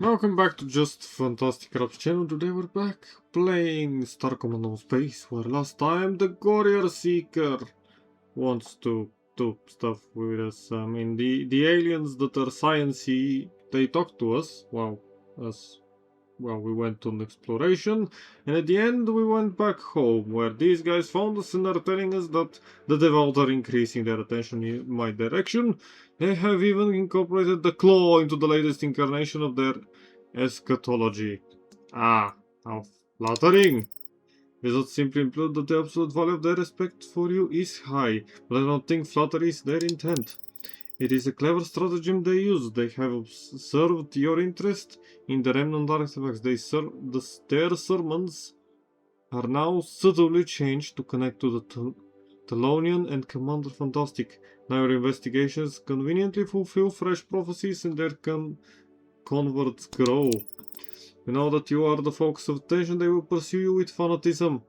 Welcome back to Just Fantastic Crabs channel. Today we're back playing Starcom on Space, where last time the Courier Seeker wants to do stuff with us. I mean, the aliens that are sciencey, they talk to us. Well, as well, we went on exploration, and at the end we went back home, where these guys found us and are telling us that the devout are increasing their attention in my direction. They have even incorporated the claw into the latest incarnation of their eschatology. Ah, how flattering! This would simply imply that the absolute value of their respect for you is high, but I don't think flattery is their intent. It is a clever stratagem they use. They have observed your interest in the remnant artifacts. Their sermons are now subtly changed to connect to the Talonian and Commander Fantastic. Now your investigations conveniently fulfill fresh prophecies and their converts grow. You know that you are the focus of attention. They will pursue you with fanatism.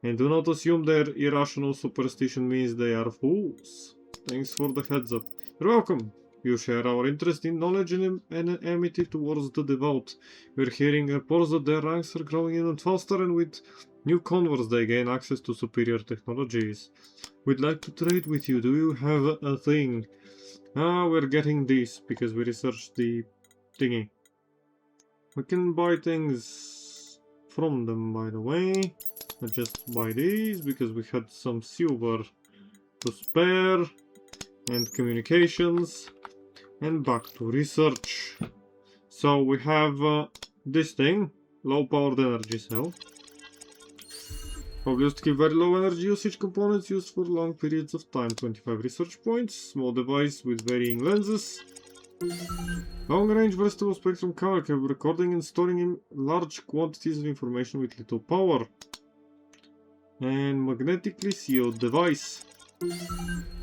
And do not assume their irrational superstition means they are fools. Thanks for the heads up. You're welcome. You share our interest in knowledge and enmity towards the devout. We're hearing reports that their ranks are growing even faster, and with new converts they gain access to superior technologies. We'd like to trade with you. Do you have a thing? We're getting this because we researched the thingy. We can buy things from them, by the way. I just buy these because we had some silver to spare. And communications, and back to research. So we have this thing, low powered energy cell. Probably used to keep very low energy usage components used for long periods of time. 25 research points, small device with varying lenses. Long range versatile spectrum camera capable recording and storing in large quantities of information with little power. And magnetically sealed device.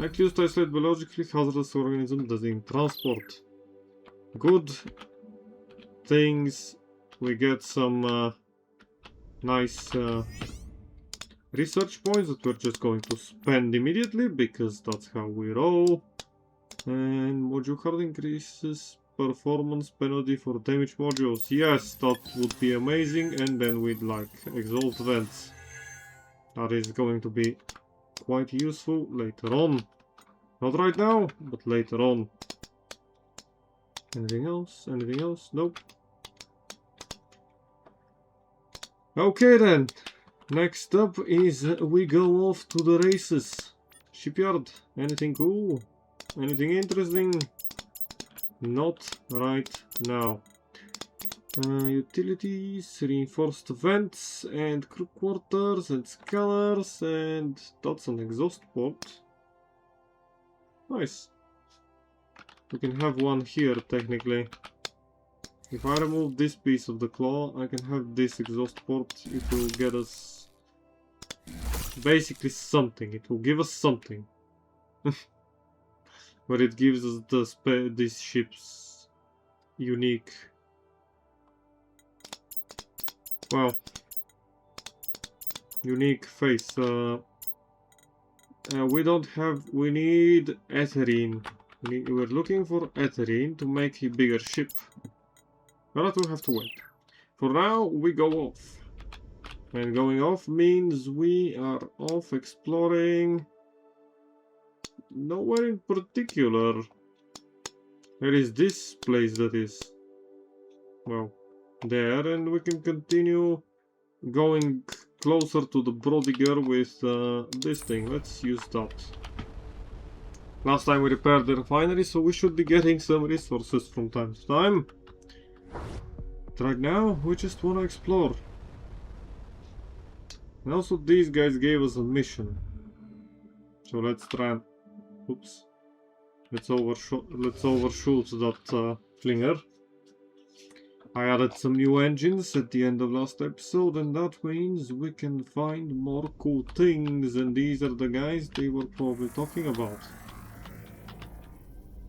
Actually used to isolate biologically hazardous organisms in transport. Good things. We get some nice research points that we're just going to spend immediately because that's how we roll. And module card increases performance penalty for damaged modules. Yes, that would be amazing. And then we'd like exhaust vents. That is going to be quite useful later on. Not right now, but later on. Anything else? Anything else? Nope. Okay then. Next up is we go off to the races. Shipyard. Anything cool? Anything interesting? Not right now. Utilities, reinforced vents, and crew quarters, and scanners, and that's an exhaust port. Nice. We can have one here, technically. If I remove this piece of the claw, I can have this exhaust port. It will get us basically something. It will give us something. But it gives us this ship's unique... Well, unique face. We don't have. We need ethylene. We're looking for ethylene to make a bigger ship. But we'll have to wait. For now, we go off. And going off means we are off exploring. Nowhere in particular. There is this place that is. Well. There, and we can continue going closer to the Brodigger with this thing. Let's use that. Last time we repaired the refinery, so we should be getting some resources from time to time. But right now, we just want to explore. And also these guys gave us a mission. So let's try and... Oops. Let's overshoot that flinger. I added some new engines at the end of last episode, and that means we can find more cool things, and these are the guys they were probably talking about.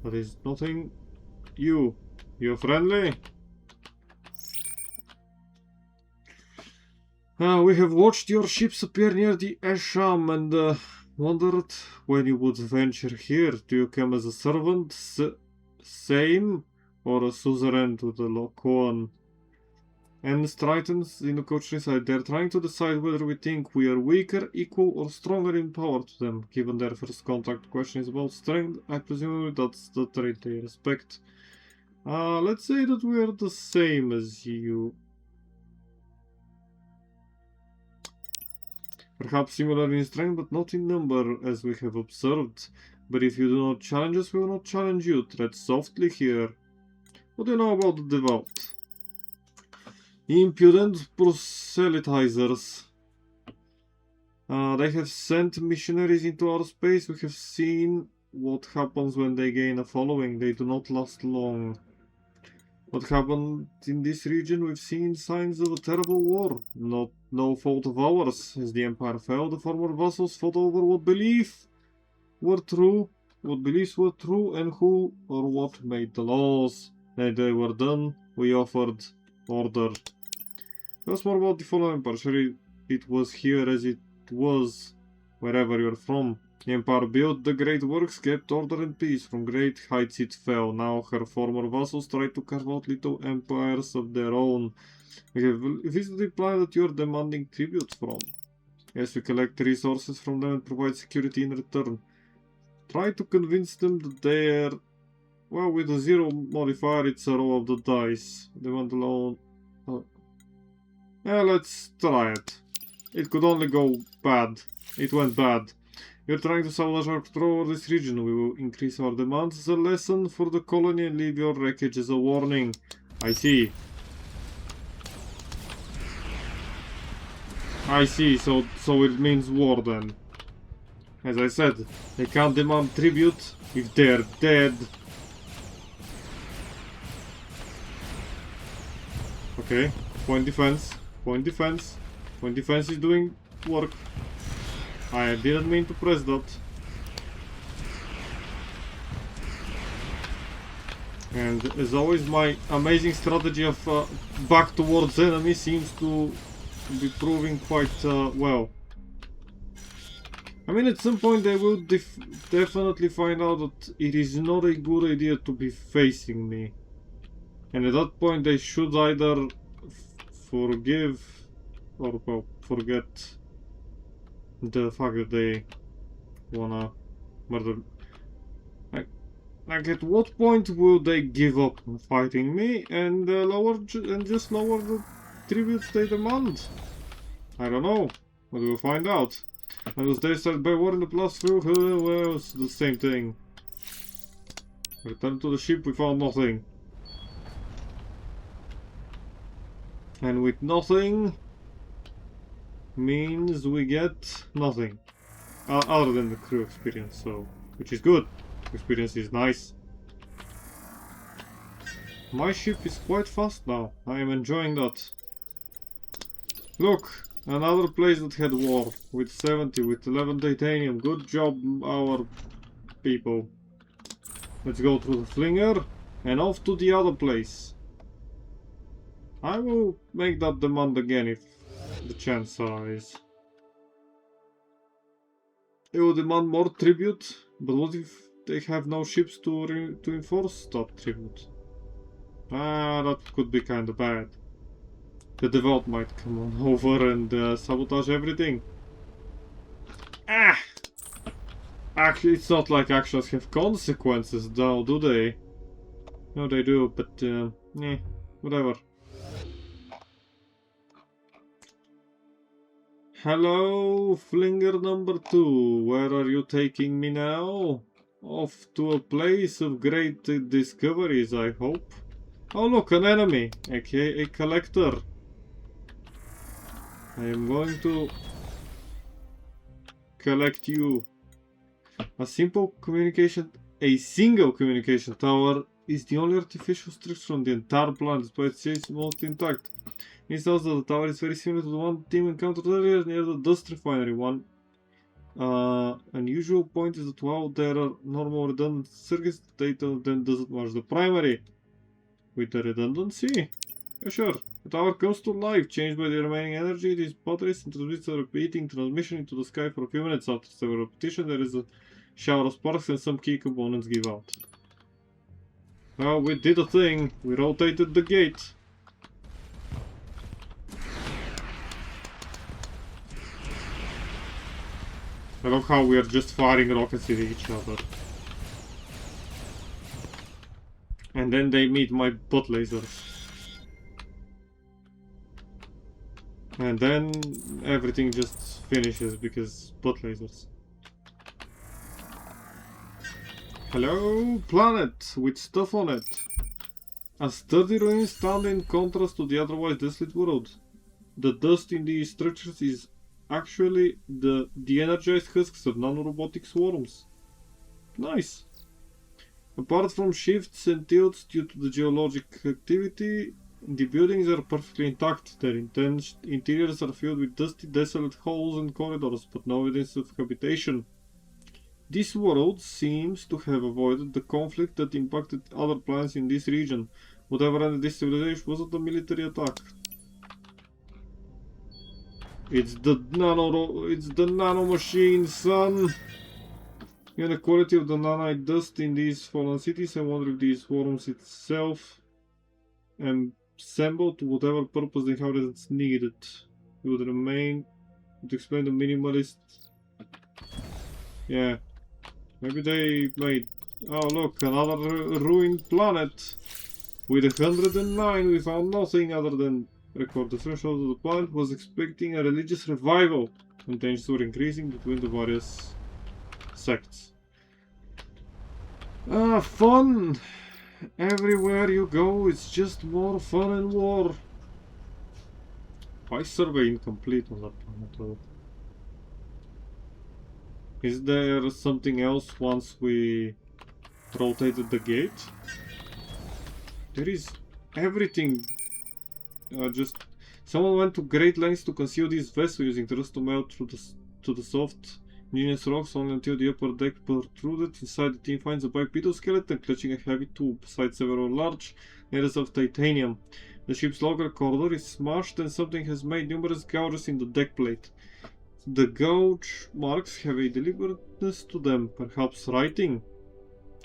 That is nothing. You're friendly? We have watched your ships appear near the Esham and wondered when you would venture here. Do you come as a servant? Same? or a suzerain to the Lokoan. And Stritons in the countryside, they're trying to decide whether we think we are weaker, equal, or stronger in power to them. Given their first contact question is about strength, I presume that's the trait they respect. Let's say that we are the same as you. Perhaps similar in strength, but not in number, as we have observed. But if you do not challenge us, we will not challenge you. Tread softly here. What do you know about the devout? Impudent proselytizers. They have sent missionaries into our space. We have seen what happens when they gain a following. They do not last long. What happened in this region? We've seen signs of a terrible war. No fault of ours. As the Empire fell, the former vassals fought over what beliefs were true, and who or what made the laws. When they were done, we offered order. Tell us more about the fallen Empire. Surely it was here as it was wherever you're from. The Empire built the great works, kept order and peace. From great heights it fell. Now her former vassals try to carve out little empires of their own. We have visited the planet that you're demanding tributes from. Yes, we collect resources from them and provide security in return. Try to convince them that they're... Well, with a zero modifier, it's a roll of the dice. Demand alone... Yeah, let's try it. It could only go bad. It went bad. You're trying to sabotage our control over this region. We will increase our demands as a lesson for the colony and leave your wreckage as a warning. I see. I see, so it means war then. As I said, they can't demand tribute if they're dead. Okay, point defense. Point defense. Point defense is doing work. I didn't mean to press that. And as always, my amazing strategy of back towards enemy seems to be proving quite well. I mean, at some point they will definitely find out that it is not a good idea to be facing me. And at that point they should either forgive or, well, forget the fact that they wanna murder. Like at what point will they give up on fighting me and just lower the tributes they demand? I don't know, but we'll find out. And as they start by war in the plus few, well, it's the same thing. Return to the ship, we found nothing. And with nothing means we get nothing. Other than the crew experience, so which is good. Experience is nice. My ship is quite fast now. I am enjoying that. Look, another place that had war. With 70, with 11 titanium. Good job, our people. Let's go through the flinger and off to the other place. I will make that demand again if the chance arises. They will demand more tribute, but what if they have no ships to enforce that tribute? That could be kinda bad. The devout might come on over and sabotage everything. Actually, it's not like actions have consequences, though, do they? No, they do, but whatever. Hello, Flinger number 2. Where are you taking me now? Off to a place of great discoveries, I hope. Oh look, an enemy, aka a collector. I am going to collect you. A single communication tower is the only artificial structure on the entire planet, but it stays most intact. It sounds that the tower is very similar to the one the team encountered earlier near the dust refinery. One unusual point is that while there are normal redundant circuits, the data of them doesn't match the primary. With the redundancy? Yeah, sure. The tower comes to life, changed by the remaining energy. These batteries and transmits a repeating transmission into the sky for a few minutes. After several repetitions, there is a shower of sparks and some key components give out. Well, we did a thing. We rotated the gate. I love how we are just firing rockets at each other. And then they meet my butt lasers. And then everything just finishes because butt lasers. Hello, planet with stuff on it. A sturdy ruin stand in contrast to the otherwise desolate world. The dust in these structures is actually the de-energized husks of nanorobotic swarms. Nice. Apart from shifts and tilts due to the geologic activity, the buildings are perfectly intact. Their interiors are filled with dusty, desolate halls and corridors, but no evidence of habitation. This world seems to have avoided the conflict that impacted other planets in this region. Whatever ended this civilization wasn't a military attack. It's the nano machine, son! Given the quality of the nanite dust in these fallen cities, I wonder if these swarms itself assembled to whatever purpose the inhabitants needed. It would remain to explain the minimalist. Yeah. Maybe they made. Oh, look, another ruined planet. With 109, we found nothing other than record. The threshold of the planet was expecting a religious revival, and tensions were increasing between the various sects. Ah, fun! Everywhere you go, it's just more fun and war. Why is survey incomplete on that planet though? Is there something else once we rotated the gate? There is everything. Just someone went to great lengths to conceal this vessel using thrust to melt through the soft igneous rocks only until the upper deck protruded. Inside, the team finds a bipedal skeleton clutching a heavy tube beside several large layers of titanium. The ship's locker corridor is smashed and something has made numerous gouges in the deck plate. The gouge marks have a deliberateness to them, perhaps writing.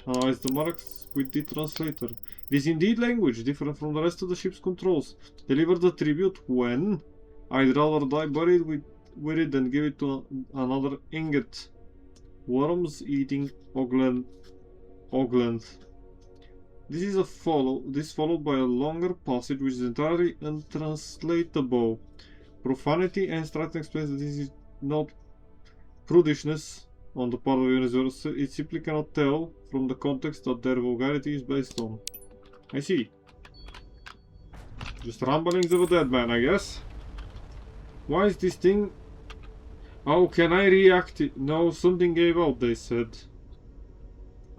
Analyze the marks with the translator. It is indeed language, different from the rest of the ship's controls. Deliver the tribute when? I'd rather die buried with it than give it to another ingot. Worms eating Ogland. This followed by a longer passage which is entirely untranslatable. Profanity, and Stratton explains that this is not prudishness on the part of the universe. It simply cannot tell from the context that their vulgarity is based on. I see. Just rumblings of a dead man, I guess. Why is this thing... Oh, can I reactivate? No, something gave out, they said.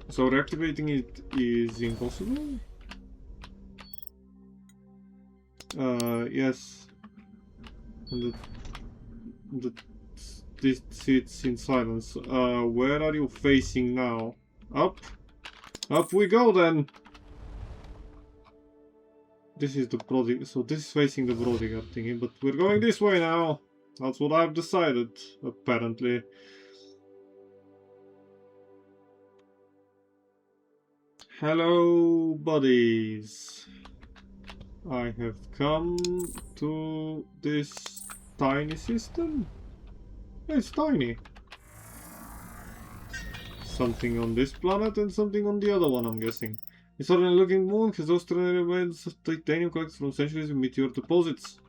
So reactivating it is impossible? Yes. And this sits in silence. Where are you facing now? Up? Up we go then! This is the Brody, so this is facing the Brodigar thingy, but we're going this way now! That's what I've decided, apparently. Hello, buddies! I have come to this tiny system. It's tiny. Something on this planet and something on the other one, I'm guessing. This ordinary looking moon has those remains of titanium collected from centuries of meteor deposits.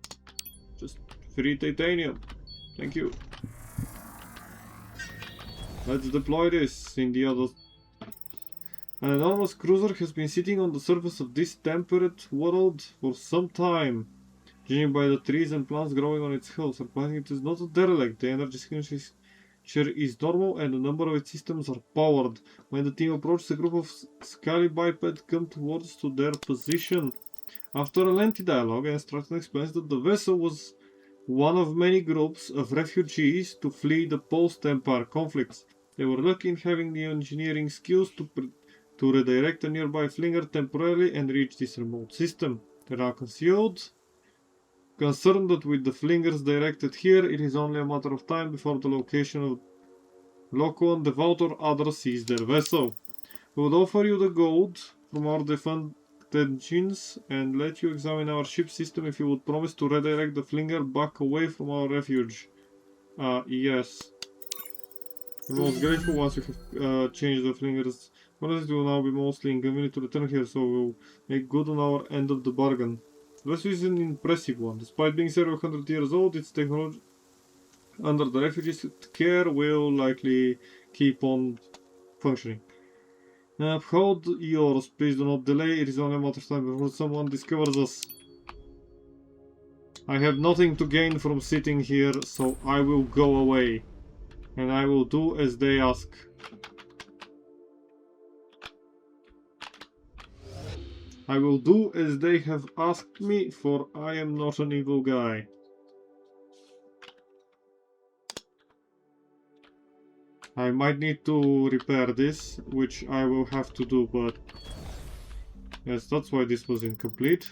Just free titanium. Thank you. Let's deploy this in the other. An enormous cruiser has been sitting on the surface of this temperate world for some time. Judging by the trees and plants growing on its hull, surprisingly it is not a derelict. The energy signature is normal and a number of its systems are powered. When the team approaches, a group of scaly bipeds come towards to their position. After a lengthy dialogue, Stratton explains that the vessel was one of many groups of refugees to flee the post-Empire conflicts. They were lucky in having the engineering skills to redirect a nearby flinger temporarily and reach this remote system. They are now concealed. Concerned that with the flingers directed here, it is only a matter of time before the location of Loco and Devout or others seize their vessel. We would offer you the gold from our defended engines and let you examine our ship system if you would promise to redirect the flinger back away from our refuge. Yes. We're most grateful once you have changed the flingers. But it will now be mostly inconvenient to return here, so we'll make good on our end of the bargain. This is an impressive one. Despite being several hundred years old, its technology under the refugees' care will likely keep on functioning. Hold yours, please do not delay, it is only a matter of time before someone discovers us. I have nothing to gain from sitting here, so I will go away. And I will do as they ask. I will do as they have asked me, for I am not an evil guy. I might need to repair this, which I will have to do, but... yes, that's why this was incomplete.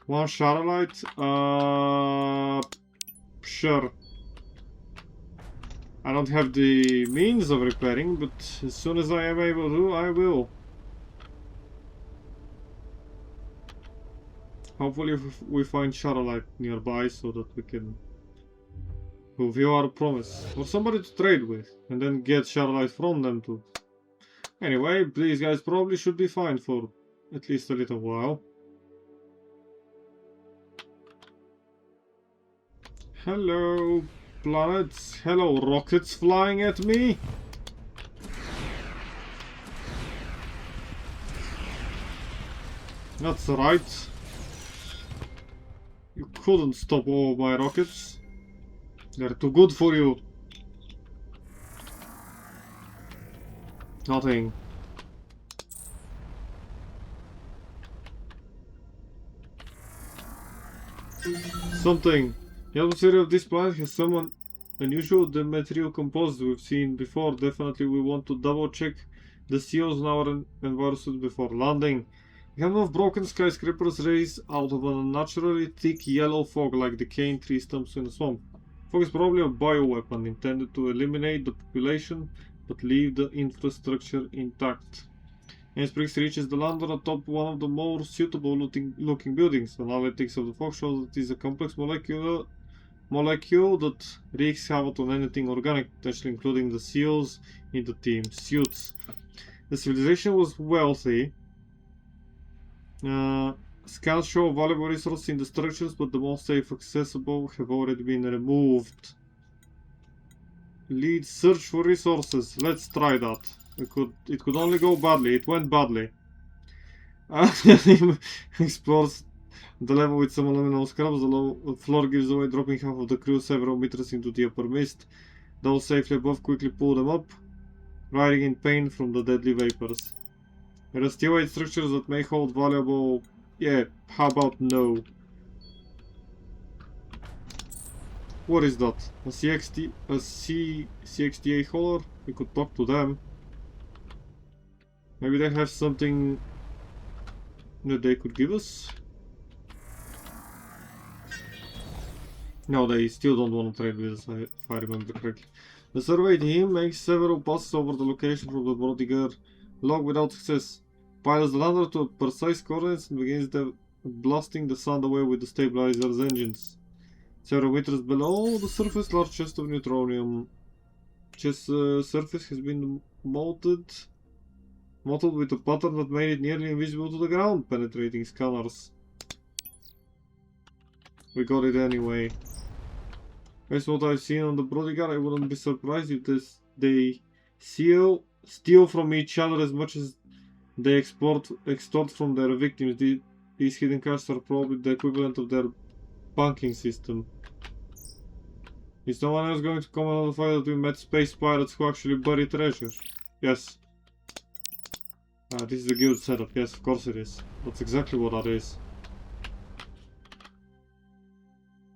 One Charolite, sure. I don't have the means of repairing, but as soon as I am able to, I will. Hopefully we find Charolite nearby so that we can fulfill our promise. Or somebody to trade with, and then get Charolite from them too. Anyway, these guys probably should be fine for at least a little while. Hello, planets. Hello, rockets flying at me. That's right. You couldn't stop all my rockets. They're too good for you. Nothing. Something. The atmosphere of this planet has some unusual the material composed we've seen before. Definitely we want to double check the seals on our environment before landing. A handful of broken skyscrapers raise out of an unnaturally thick yellow fog like decaying tree stumps in a swamp. Fog is probably a bioweapon intended to eliminate the population but leave the infrastructure intact. As Briggs reaches the land on atop one of the more suitable looking buildings. Analytics of the fog shows that it is a complex molecule that wreaks havoc on anything organic, potentially including the seals in the team's suits. The civilization was wealthy. Scans show valuable resources in the structures, but the most safe accessible have already been removed. Lead search for resources. Let's try that. It could only go badly. It went badly. Explores the level with some aluminum scraps. The floor gives away, dropping half of the crew several meters into the upper mist. Those safely above quickly pull them up, writhing in pain from the deadly vapors. There are still 8 structures that may hold valuable... yeah, how about no? What is that? A CXDA hauler? We could talk to them. Maybe they have something that they could give us? No, they still don't want to trade with us, if I remember correctly. The survey team makes several passes over the location from the Brodiger log without success. Pilots the lander to precise coordinates and begins blasting the sand away with the stabilizer's engines. Several meters below the surface, large chest of neutronium. Chest surface has been mottled with a pattern that made it nearly invisible to the ground, penetrating scanners. We got it anyway. Based on what I've seen on the Brodigar, I wouldn't be surprised if they steal from each other as much as they extort from their victims. These hidden caches are probably the equivalent of their banking system. Is no one else going to come and notify that we met space pirates who actually bury treasure? Yes. This is the guild setup. Yes, of course it is. That's exactly what that is.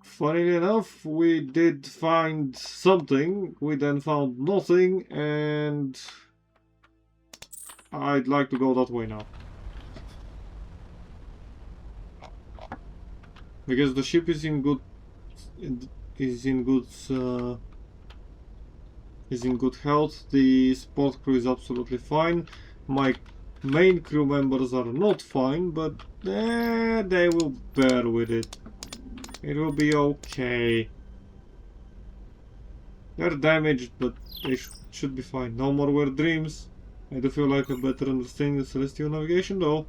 Funnily enough, we did find something, we then found nothing, and I'd like to go that way now. Because the ship is in good health. The support crew is absolutely fine. My main crew members are not fine, but they will bear with it. It will be okay. They're damaged, but they should be fine. No more weird dreams. I do feel like a better understanding of celestial navigation though.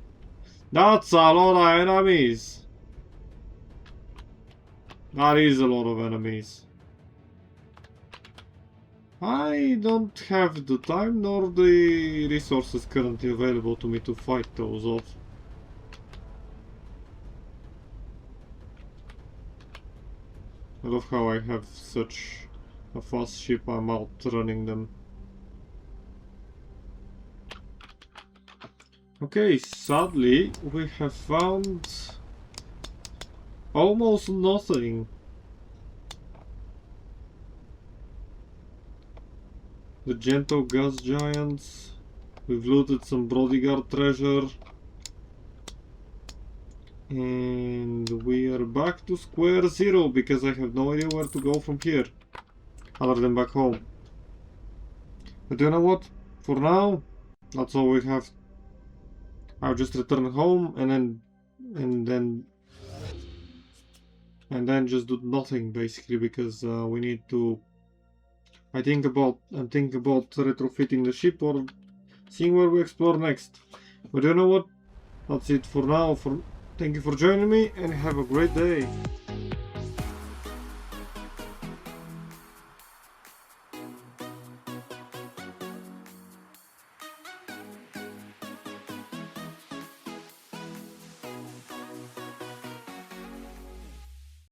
That's a lot of enemies. That is a lot of enemies. I don't have the time nor the resources currently available to me to fight those off. I love how I have such a fast ship, I'm outrunning them. Okay, sadly we have found almost nothing. The gentle gas giants. We've looted some bodyguard treasure. And we are back to square zero because I have no idea where to go from here. Other than back home. But you know what? For now, that's all we have. I'll just return home and then just do nothing basically because we need to. I'm thinking about retrofitting the ship or seeing where we explore next. But you know what? That's it for now. Thank you for joining me and have a great day.